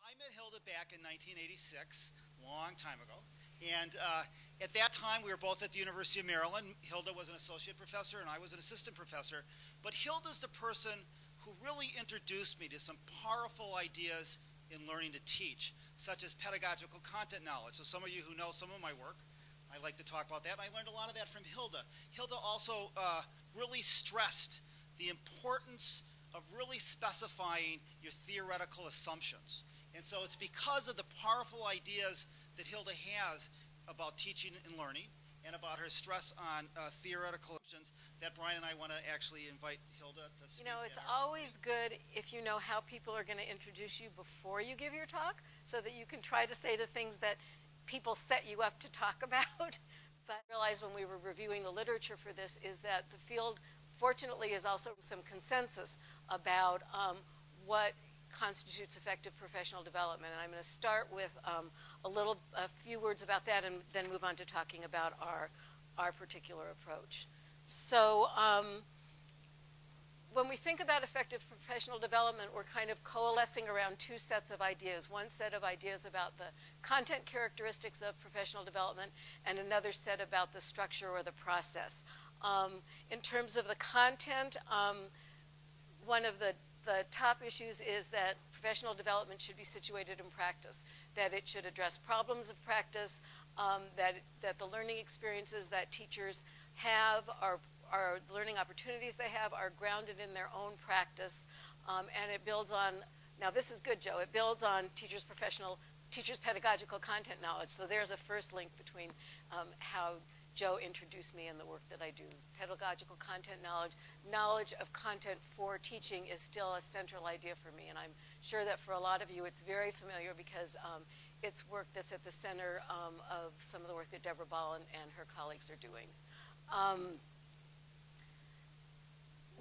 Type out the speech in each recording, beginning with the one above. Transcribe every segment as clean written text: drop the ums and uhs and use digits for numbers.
I met Hilda back in 1986, a long time ago. And at that time, we were both at the University of Maryland. Hilda was an associate professor, and I was an assistant professor. But Hilda's the person who really introduced me to some powerful ideas in learning to teach, such as pedagogical content knowledge. So some of you who know some of my work, I like to talk about that. I learned a lot of that from Hilda. Hilda also really stressed the importance of really specifying your theoretical assumptions. And so it's because of the powerful ideas that Hilda has about teaching and learning and about her stress on theoretical assumptions that Brian and I want to actually invite Hilda to speak. You know, it's always good if you know how people are going to introduce you before you give your talk, so that you can try to say the things that people set you up to talk about. But I realized when we were reviewing the literature for this is that the field, fortunately, is also some consensus about what constitutes effective professional development. And I'm going to start with a few words about that and then move on to talking about our particular approach. So when we think about effective professional development, we're kind of coalescing around two sets of ideas. One set of ideas about the content characteristics of professional development and another set about the structure or the process. In terms of the content, one of the top issues is that professional development should be situated in practice, that it should address problems of practice, that the learning experiences that teachers have are learning opportunities they have are grounded in their own practice, and it builds on, now this is good, Joe, it builds on teachers' pedagogical content knowledge. So there's a first link between how Joe introduced me in the work that I do. Pedagogical content knowledge of content for teaching is still a central idea for me, and I'm sure that for a lot of you it's very familiar because it's work that's at the center of some of the work that Deborah Ball and her colleagues are doing.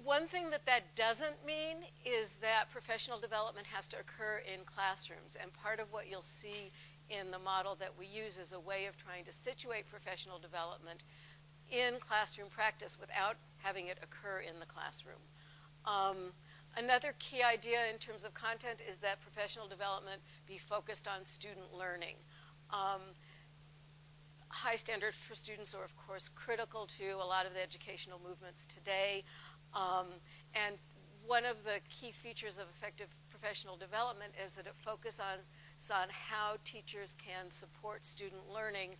One thing that doesn't mean is that professional development has to occur in classrooms, and part of what you'll see in the model that we use is a way of trying to situate professional development in classroom practice without having it occur in the classroom. Another key idea in terms of content is that professional development be focused on student learning. High standards for students are, of course, critical to a lot of the educational movements today. And one of the key features of effective professional development is that it focuses on how teachers can support student learning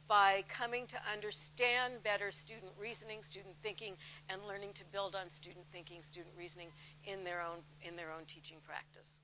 by coming to understand better student reasoning, student thinking, and learning to build on student thinking, student reasoning in their own teaching practice.